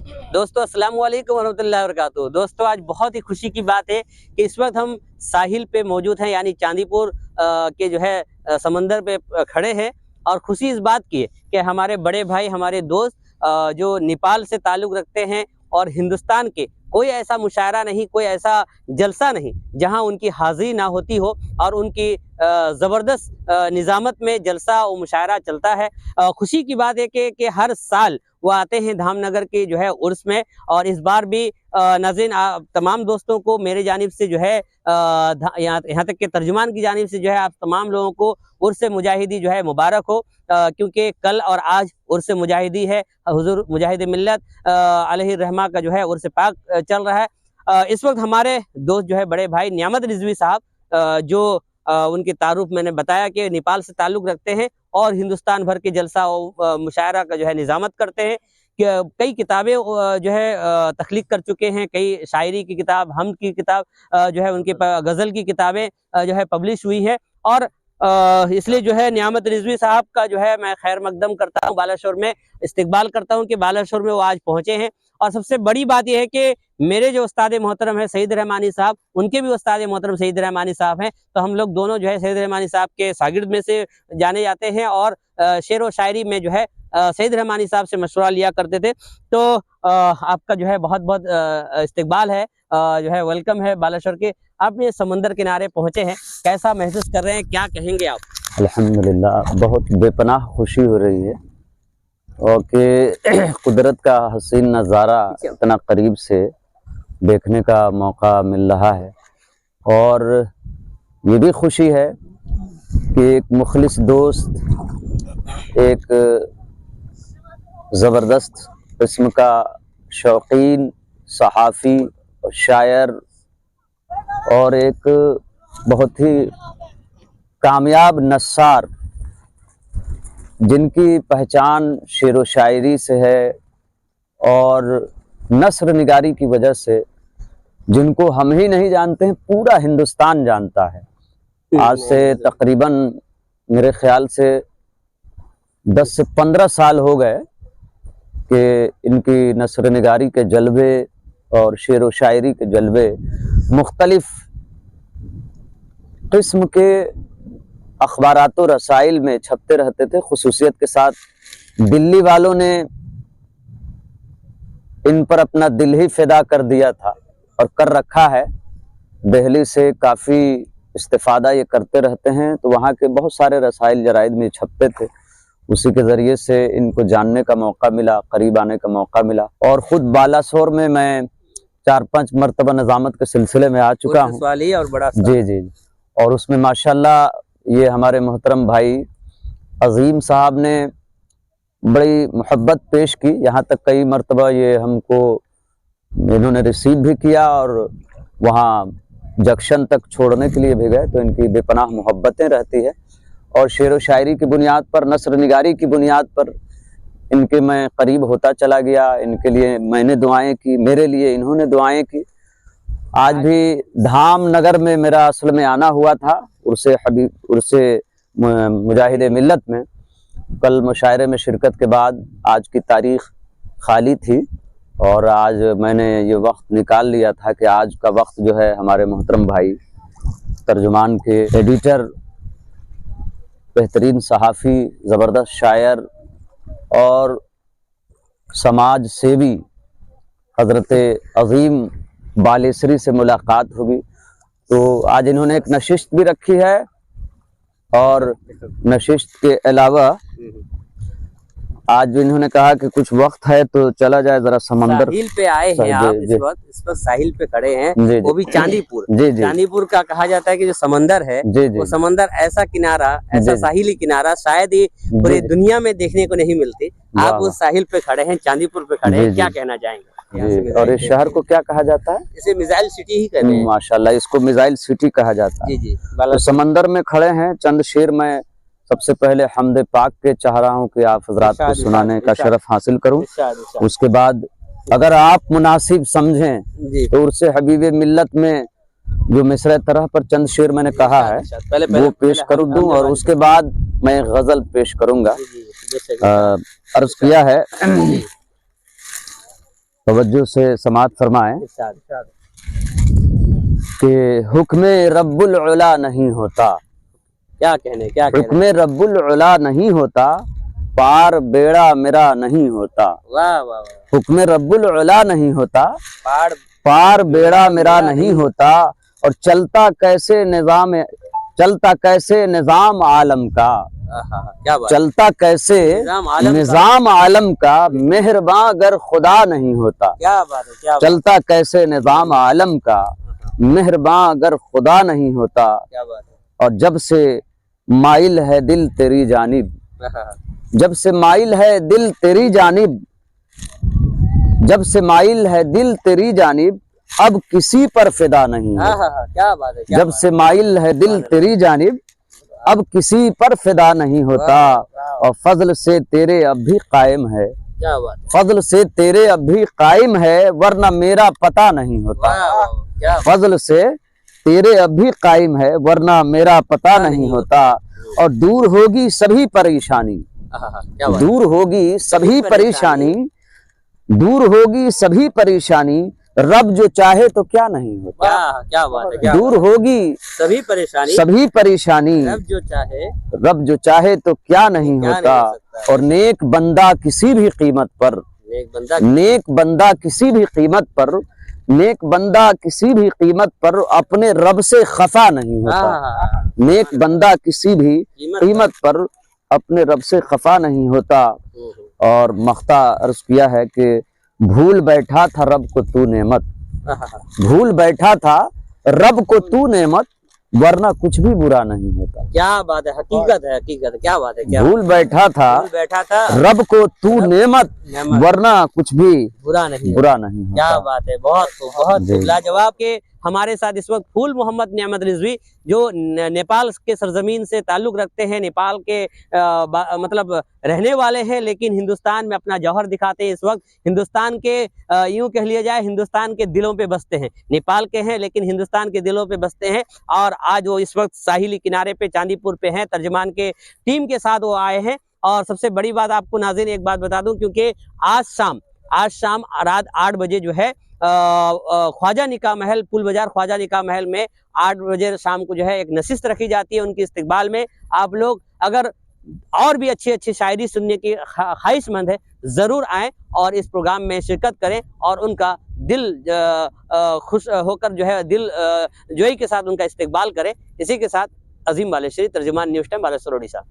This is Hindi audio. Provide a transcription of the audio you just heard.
दोस्तों अस्सलाम वालेकुम वरहमतुल्लाहि वबरकातुहू। दोस्तों आज बहुत ही खुशी की बात है कि इस वक्त हम साहिल पे मौजूद हैं, यानी चांदीपुर के जो है समंदर पे खड़े हैं। और खुशी इस बात की है कि हमारे बड़े भाई, हमारे दोस्त जो नेपाल से ताल्लुक़ रखते हैं और हिंदुस्तान के कोई ऐसा मुशायरा नहीं, कोई ऐसा जलसा नहीं जहां उनकी हाज़िरी ना होती हो और उनकी ज़बरदस्त निज़ामत में जलसा और मुशायरा चलता है। खुशी की बात है कि हर साल वो आते हैं धामनगर के जो है उर्स में। और इस बार भी नाज़रीन तमाम दोस्तों को मेरे जानिब से जो है यहाँ तक के तर्जुमान की जानिब से जो है आप तमाम लोगों को उर्स मुजाहिदी जो है मुबारक हो, क्योंकि कल और आज उर्स मुजाहिदी है। हुजूर मुजाहिद मिल्लत अलैहि रहमा का जो है उर्स पाक चल रहा है। इस वक्त हमारे दोस्त जो है बड़े भाई नियामत रिजवी साहब, जो उनके तारुफ मैंने बताया कि नेपाल से ताल्लुक़ रखते हैं और हिंदुस्तान भर के जलसा और मुशायरा का जो है निज़ामत करते हैं। कई किताबें जो है तख्लीक कर चुके हैं, कई शायरी की किताब, हमद की किताब जो है उनके गज़ल की किताबें जो है पब्लिश हुई है। और इसलिए जो है नियामत रिजवी साहब का जो है मैं खैर मकदम करता हूँ, बालाशोर में इस्तकबाल करता हूँ कि बालाशोर में वो आज पहुँचे हैं। और सबसे बड़ी बात यह है कि मेरे जो उस्ताद मोहतरम है सईद रहमानी साहब, उनके भी उस्ताद मोहतरम सईद रहमानी साहब हैं। तो हम लोग दोनों जो है सईद रहमानी साहब के शागिर्द में से जाने जाते हैं और शेर व शायरी में जो है सईद रहमानी साहब से मशवरा लिया करते थे। तो आपका जो है बहुत बहुत इस्तकबाल है, जो है वेलकम है बालाशोर के। आप ये समंदर किनारे पहुंचे हैं, कैसा महसूस कर रहे हैं, क्या कहेंगे आप? अल्हम्दुलिल्लाह बहुत बेपनाह खुशी हो रही है और कि कुदरत का हसीन नज़ारा इतना करीब से देखने का मौका मिल रहा है। और ये भी खुशी है कि एक मुखलिस दोस्त, एक ज़बरदस्त किस्म का शौकीन सहाफ़ी और शायर और एक बहुत ही कामयाब नस्सार, जिनकी पहचान शेर व शायरी से है और नस्र निगारी की वजह से, जिनको हम ही नहीं जानते हैं पूरा हिंदुस्तान जानता है। आज से तकरीबन मेरे ख्याल से 10 से 15 साल हो गए कि इनकी नस्र निगारी के जलवे और शेर व शायरी के जलवे मुख्तलिफ किस्म के अखबारात और रसाइल में छपते रहते थे। खुसूसियत के साथ दिल्ली वालों ने इन पर अपना दिल ही फिदा कर दिया था और कर रखा है। दिल्ली से काफ़ी इस्तिफादा ये करते रहते हैं, तो वहाँ के बहुत सारे रसाइल जराइद में छपते थे। उसी के ज़रिए से इनको जानने का मौका मिला, करीब आने का मौका मिला। और ख़ुद बालाशोर में मैं 4-5 मरतबा निज़ामत के सिलसिले में आ चुका हूँ। और बड़ा जी। और उसमें माशाल्लाह ये हमारे मोहतरम भाई अज़ीम साहब ने बड़ी मोहब्बत पेश की। यहाँ तक कई मरतबा ये हमको इन्होंने रिसीव भी किया और वहाँ जंक्शन तक छोड़ने के लिए भी गए। तो इनकी बेपनाह मोहब्बतें रहती है और शेर व शायरी की बुनियाद पर, नस्र निगारी की बुनियाद पर इनके मैं करीब होता चला गया। इनके लिए मैंने दुआएं की, मेरे लिए इन्होंने दुआएं की। आज भी धामनगर में मेरा असल में आना हुआ था उर्से मुजाहिद मिल्लत में। कल मुशायरे में शिरकत के बाद आज की तारीख़ खाली थी और आज मैंने ये वक्त निकाल लिया था कि आज का वक्त जो है हमारे मोहतरम भाई तर्जुमान के एडिटर, बेहतरीन सहाफ़ी, ज़बरदस्त शायर और समाज सेवी हज़रत अज़ीम बालेसरी से मुलाकात होगी। तो आज इन्होंने एक नशिस्त भी रखी है और नशिस्त के अलावा आज इन्होंने कहा कि कुछ वक्त है तो चला जाए जरा समंदर। साहिल पे आए हैं आप इस वक्त साहिल पे खड़े हैं, वो भी चांदीपुर। चांदीपुर का कहा जाता है कि जो समंदर है वो समंदर ऐसा किनारा, ऐसा साहिली किनारा शायद ही पूरी दुनिया में देखने को नहीं मिलती। आप उस साहिल पे खड़े हैं, चांदीपुर पे खड़े हैं, क्या कहना चाहेंगे? और इस शहर को क्या कहा जाता है? इसे मिसाइल सिटी ही कहते हैं। माशाल्लाह, इसको मिसाइल सिटी कहा जाता है। जी। तो समंदर में खड़े हैं। चंद शेर मैं सबसे पहले हमदे पाक के चाह रहा हूँ कि आप हजरात को सुनाने का शरफ हासिल करूँ। उसके बाद अगर आप मुनासिब समझें तो उर्से हबीबे मिल्लत में जो मिसरे तरह पर चंद शेर मैंने कहा है वो पेश कर दूं और उसके बाद मैं गजल पेश करूंगा। अर्ज किया है तवज्जो से समाअत फरमाएं इरशाद। कि हुक्म रब्बुल उला नहीं होता, क्या कहने हुक्म रब्बुल उला नहीं होता, पार बेड़ा मेरा नहीं होता। वाह वाह वाह। हुक्म रब्बुल उला नहीं होता, पहाड़ पार बेड़ा मेरा नहीं होता। और चलता कैसे निजाम आलम का, क्या बात, चलता कैसे निजाम आलम का, मेहरबान अगर खुदा नहीं होता। क्या बात है, क्या चलता कैसे निजाम आलम का, मेहरबान अगर खुदा नहीं होता। क्या बात है। और जब से माइल है दिल तेरी जानिब, जब से माइल है दिल तेरी जानिब, जब से माइल है दिल तेरी जानिब, अब किसी पर फिदा नहीं है। क्या बात है, जब से माइल है दिल तेरी जानिब, अब किसी पर फिदा नहीं होता। और फजल से तेरे अब भी कायम है, क्या बात, फजल से तेरे अब भी कायम है, वरना मेरा पता नहीं होता। फजल से तेरे अब भी कायम है, वरना मेरा पता नहीं होता। और दूर होगी सभी परेशानी, दूर होगी सभी परेशानी, दूर होगी सभी परेशानी, रब जो चाहे तो क्या नहीं होता। क्या बात है, दूर होगी सभी परेशानी, सभी परेशानी, रब जो चाहे तो क्या नहीं होता। और नेक बंदा किसी भी कीमत पर, नेक बंदा किसी भी कीमत पर, नेक बंदा किसी भी कीमत पर अपने रब से खफा नहीं होता। नेक बंदा किसी भी कीमत पर अपने रब से खफा नहीं होता। और मख्ता अर्ज किया है कि भूल बैठा था रब को तू नेमत, भूल बैठा था रब को तू नेमत, वरना कुछ भी बुरा नहीं होता। क्या बात है, हकीकत है, हकीकत है, क्या बात है। क्या भूल बैठा था रब को तू नेमत, वरना कुछ भी बुरा नहीं होता। क्या बात है, बहुत बहुत लाजवाब। के हमारे साथ इस वक्त फूल मोहम्मद नियामत रिजवी, जो नेपाल के सरजमीन से ताल्लुक रखते हैं, नेपाल के मतलब रहने वाले हैं, लेकिन हिंदुस्तान में अपना जौहर दिखाते हैं। इस वक्त हिंदुस्तान के यूं कह लिया जाए हिंदुस्तान के दिलों पे बसते हैं। नेपाल के हैं लेकिन हिंदुस्तान के दिलों पे बसते हैं। और आज वो इस वक्त साहिली किनारे पे चांदीपुर पे हैं, तर्जमान के टीम के साथ वो आए हैं। और सबसे बड़ी बात आपको नाज़रीन एक बात बता दूं, क्योंकि आज शाम रात 8 बजे जो है ख्वाजा निकाह महल, पुल बाजार ख्वाजा निकाह महल में 8 बजे शाम को जो है एक नशिस्त रखी जाती है उनकी इस्तकबाल में। आप लोग अगर और भी अच्छी अच्छी शायरी सुनने की ख्वाहिशमंद है, ज़रूर आएँ और इस प्रोग्राम में शिरकत करें और उनका दिल खुश होकर जो है दिल जोई के साथ उनका इस्तकबाल करें। इसी के साथ अजीम बालेश्वरी, तर्जुमान न्यूज़ टाइम, बालेश्वर, ओडिशा।